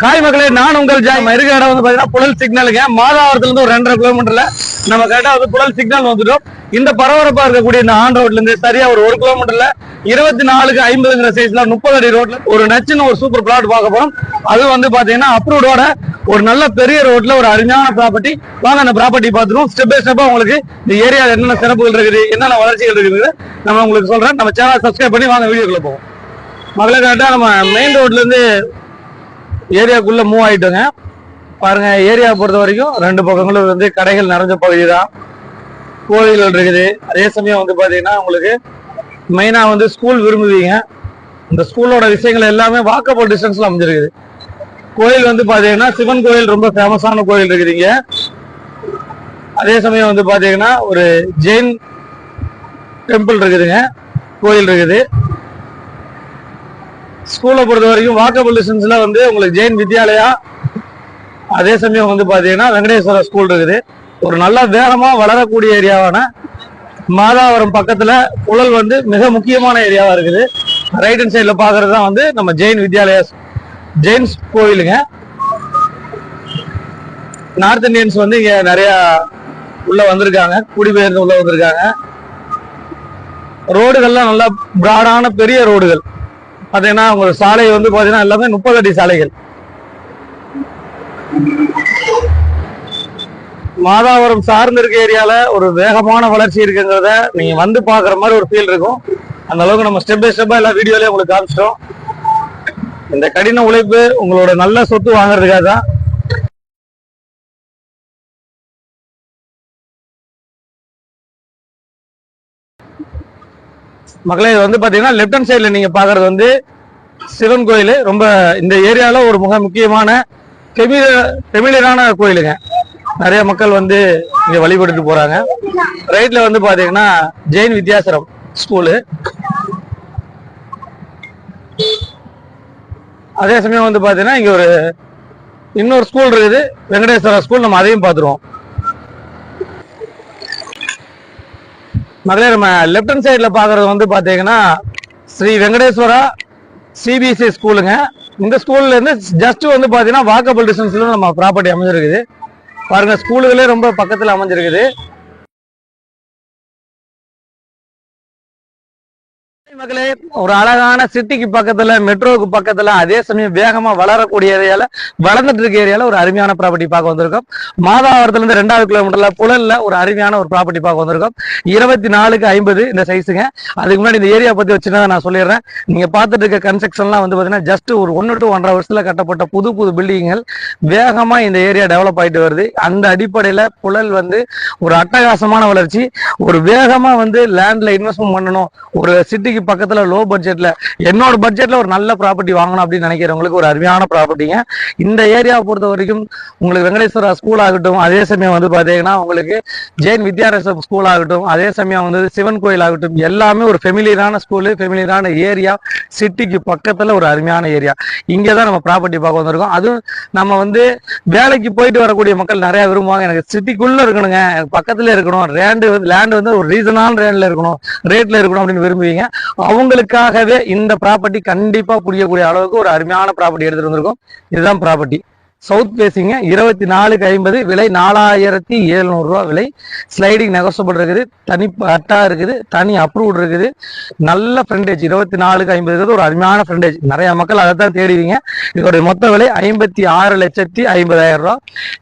Hi மக்களே, நான் உங்கள் ஜாய். இருக்க இடம் வந்து பாத்தீங்கன்னா புழல் சிக்னலுங்க. மாதாவரத்துல இருந்து ஒரு 2.5 கிலோமீட்டர்ல நம்ம கரெக்டா வந்து புழல் சிக்னல் வந்துட்டோம். இந்த பரபரப்பா இருக்கக்கூடிய இந்த ஆன் ரோட்ல இருந்து சரியா ஒரு 1 கிலோமீட்டர்ல 24x50 சைஸ்ல 30 அடி ரோட்ல ஒரு நச்சுன்னு ஒரு சூப்பர் பிளாட் பார்க்க போறோம். அது வந்து பாத்தீங்கன்னா அப்ரூவோட ஒரு நல்ல பெரிய ரோட்ல ஒரு அருமையான ப்ராப்பர்ட்டி. வாங்க அந்த ப்ராப்பர்ட்டி பார்த்துருவோம். ஸ்டெப் பை ஸ்டெப்பா உங்களுக்கு இந்த ஏரியாவில் என்னென்ன சிறப்புகள் இருக்குது, என்னென்ன வளர்ச்சிகள் இருக்குது நம்ம உங்களுக்கு சொல்றேன். நம்ம சேனல் சப்ஸ்கிரைப் பண்ணி வாங்க வீடியோக்குள்ள போவோம். மகளே, கரெக்டா நம்ம மெயின் ரோட்ல இருந்து ஏரியாக்குள்ள மூவ் ஆயிட்டோங்க. பாருங்க, ஏரியா பொறுத்த வரைக்கும் 2 பக்கங்களும் வந்து கடைகள் நிறைஞ்ச பகுதி தான். கோயில்கள் இருக்குது. அதே சமயம் வந்து பாத்தீங்கன்னா உங்களுக்கு மெயினா வந்து ஸ்கூல் விரும்புவீங்க. இந்த ஸ்கூலோட விஷயங்கள் எல்லாமே வாக்கபிள் டிஸ்டன்ஸ்ல அமைஞ்சிருக்குது. கோயில் வந்து பாத்தீங்கன்னா சிவன் கோயில் ரொம்ப ஃபேமஸான கோயில் இருக்குதுங்க. அதே சமயம் வந்து பாத்தீங்கன்னா ஒரு ஜெயின் டெம்பிள் இருக்குதுங்க, கோயில் இருக்குது. ஸ்கூலை பொறுத்த வரைக்கும் வாக்கபிள் டிஸ்டன்ஸ்ல வந்து உங்களுக்கு ஜெயின் வித்யாலயா, அதே சமயம் வந்து பாத்தீங்கன்னா வெங்கடேஸ்வர ஸ்கூல் இருக்குது. ஒரு நல்ல வேகமா வளரக்கூடிய ஏரியாவான மாதாவரம் பக்கத்துல புழல் வந்து மிக முக்கியமான ஏரியாவா இருக்குது. ரைட் ஹேண்ட் சைட்ல பாக்குறது தான் வந்து நம்ம ஜெயின் வித்யாலயா ஜெயின்ஸ் கோயிலுங்க. நார்த் இந்தியன்ஸ் வந்து இங்க நிறைய உள்ள வந்திருக்காங்க, குடிபெயர்ந்து உள்ள வந்திருக்காங்க. ரோடுகள்லாம் நல்லா பிராடான பெரிய ரோடுகள். பாத்தீங்கன்னா உங்க சாலை வந்து பாத்தீங்கன்னா எல்லாமே 30 அடி சாலைகள். மாதாவரம் சார்ந்து இருக்க ஏரியால ஒரு வேகமான வளர்ச்சி இருக்குங்கிறத நீங்க வந்து பாக்குற மாதிரி ஒரு ஃபீல் இருக்கும். அந்த அளவுக்கு நம்ம ஸ்டெப் பை ஸ்டெப்பா எல்லா வீடியோலயும் உங்களுக்கு காமிச்சிட்டோம். இந்த கடின உழைப்பு உங்களோட நல்ல சொத்து வாங்குறதுக்காக தான். மக்களே, இது வந்து பாத்தீங்கன்னா லெப்ட் ஹேண்ட் சைட்ல நீங்க பாக்குறது வந்து சிவன் கோயில். ரொம்ப இந்த ஏரியால ஒரு மிக முக்கியமான ஃபெமிலியரான கோயிலுங்க. நிறைய மக்கள் வந்து இங்க வழிபட்டு போறாங்க. ரைட்ல வந்து பாத்தீங்கன்னா ஜெயின் வித்யாசரம் ஸ்கூலு. அதே சமயம் வந்து பாத்தீங்கன்னா இங்க ஒரு இன்னொரு ஸ்கூல் இருக்குது, வெங்கடேஸ்வர ஸ்கூல். நம்ம அதையும் பார்த்துருவோம். மகளே, நம்ம லெப்ட் ஹேண்ட் சைட்ல பாக்குறது வந்து பாத்தீங்கன்னா ஸ்ரீ வெங்கடேஸ்வரா சிபிஎஸ்இ ஸ்கூலுங்க. இந்த ஸ்கூல்ல இருந்து ஜஸ்ட் வந்து பாத்தீங்கன்னா வாக்கபிள் டிஸ்டன்ஸ்ல நம்ம ப்ராப்பர்ட்டி அமைஞ்சிருக்குது. பாருங்க, ஸ்கூலுகளே ரொம்ப பக்கத்துல அமைஞ்சிருக்குது. மக்களே, ஒரு அழகான சிட்டிக்கு பக்கத்துல, மெட்ரோவுக்கு பக்கத்துல, அதே சமயம் வேகமா வளரக்கூடிய ஏரியால, வளர்ந்துட்டு இருக்க ஏரியால ஒரு அருமையான ப்ராப்பர்ட்டி பார்க்க வந்திருக்கோம். மாதாவரத்துல இருந்து 2 கிலோமீட்டர்ல புழல்ல ஒரு அருமையான ஒரு ப்ராப்பர்ட்டி பார்க்க வந்திருக்கோம். 24x50 இந்த சைஸுங்க. அதுக்கு முன்னாடி இந்த ஏரியா பத்தி வச்சுன்னா நான் சொல்லிடுறேன். நீங்க பார்த்துட்டு இருக்க கன்ஸ்ட்ரக்ஷன்லாம் வந்து பாத்தீங்கன்னா ஜஸ்ட் ஒரு 1 to 1.5 வருஷத்துல கட்டப்பட்ட புது பில்டிங்கள். வேகமா இந்த ஏரியா டெவலப் ஆயிட்டு வருது. அந்த அடிப்படையில புழல் வந்து ஒரு அட்டகாசமான வளர்ச்சி. ஒரு வேகமா வந்து லேண்ட்ல இன்வெஸ்ட்மெண்ட் பண்ணணும், ஒரு சிட்டிக்கு பக்கத்துல லோ பட்ஜெட்ல, என்னோட பட்ஜெட்ல ஒரு நல்ல ப்ராப்பர்ட்டி வாங்கணும் அப்படின்னு நினைக்கிறவங்களுக்கு ஒரு அருமையான ப்ராப்பர்ட்டிங்க. இந்த ஏரியாவை பொறுத்த வரைக்கும் உங்களுக்கு வெங்கடேஸ்வரா ஸ்கூல் ஆகட்டும், அதே சமயம் வந்து பாத்தீங்கன்னா உங்களுக்கு ஜெயின் வித்யாரசம் ஸ்கூல் ஆகட்டும், அதே சமயம் வந்து சிவன் கோயில் ஆகட்டும், எல்லாமே ஒரு ஃபெமிலியரான ஸ்கூலு, ஃபெமிலியரான ஏரியா. சிட்டிக்கு பக்கத்துல ஒரு அருமையான ஏரியா. இங்கதான் நம்ம ப்ராப்பர்ட்டி பார்க்க வந்திருக்கோம். அதுவும் நம்ம வந்து வேலைக்கு போயிட்டு வரக்கூடிய மக்கள் நிறைய விரும்புவாங்க, எனக்கு சிட்டிக்குள்ள இருக்கணுங்க, எனக்கு பக்கத்துல இருக்கணும், லேண்ட் வந்து ஒரு ரீசனான ரேட்ல இருக்கணும், ரேட்ல இருக்கணும் அப்படின்னு விரும்புவீங்க. அவங்களுக்காகவே இந்த ப்ராப்பர்ட்டி கண்டிப்பா புரியக்கூடிய அளவுக்கு ஒரு அருமையான ப்ராப்பர்ட்டி எடுத்துட்டு வந்திருக்கோம். இதுதான் ப்ராப்பர்ட்டி. சவுத் பேசிங்க, 24x50, விலை 4700 ரூபா விலை. ஸ்லைடிங் நெகோசியபிள் இருக்குது, தனி பட்டா இருக்குது, தனி அப்ரூவ்ட் இருக்குது. நல்ல ஃப்ரண்டேஜ். 24x50 ஒரு அருமையான ஃப்ரண்டேஜ். நிறைய மக்கள் அதை தான் தேடுவீங்க. இதோட மொத்த விலை 56,50,000 ரூபா.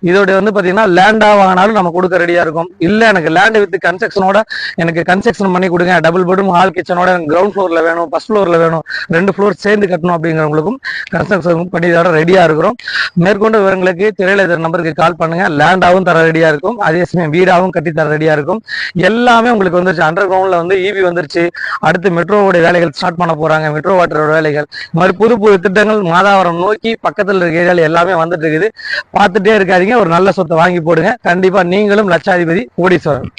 இதோட வந்து பாத்தீங்கன்னா லேண்டா வாங்கினாலும் நம்ம கொடுக்க ரெடியா இருக்கும். இல்ல எனக்கு லேண்ட் வித் கன்ஸ்ட்ரக்ஷனோட எனக்கு கன்ஸ்ட்ரக்ஷன் பண்ணி கொடுங்க, டபுள் பெட்ரூம் ஹால் கிச்சனோட கிரவுண்ட் ஃப்ளோர்ல வேணும், ஃபர்ஸ்ட் ஃப்ளோர்ல வேணும், 2 ஃப்ளோர் சேர்ந்து கட்டணும் அப்படிங்கிறவங்களுக்கும் கன்ஸ்ட்ரக்ஷன் பண்ணி தர ரெடியா இருக்கிறோம். மேற்கொண்டு விவரங்களுக்கு திரையில நம்பருக்கு கால் பண்ணுங்க. லேண்டாவும் தர ரெடியா இருக்கும், அதே சமயம் வீடாவும் கட்டி தர ரெடியா இருக்கும். எல்லாமே உங்களுக்கு வந்துருச்சு. அண்டர் கிரவுண்ட்ல வந்து இபி வந்துருச்சு. அடுத்து மெட்ரோவோட வேலைகள் ஸ்டார்ட் பண்ண போறாங்க, மெட்ரோ வாட்டரோட வேலைகள். இந்த மாதிரி புது திட்டங்கள் மாதாவரம் நோக்கி பக்கத்துல இருக்க ஏரியால எல்லாமே வந்துட்டு இருக்குது. பார்த்துட்டே இருக்காதீங்க, ஒரு நல்ல சொத்தை வாங்கி போடுங்க. கண்டிப்பா நீங்களும் லட்சாதிபதி, கோடீஸ்வரன்.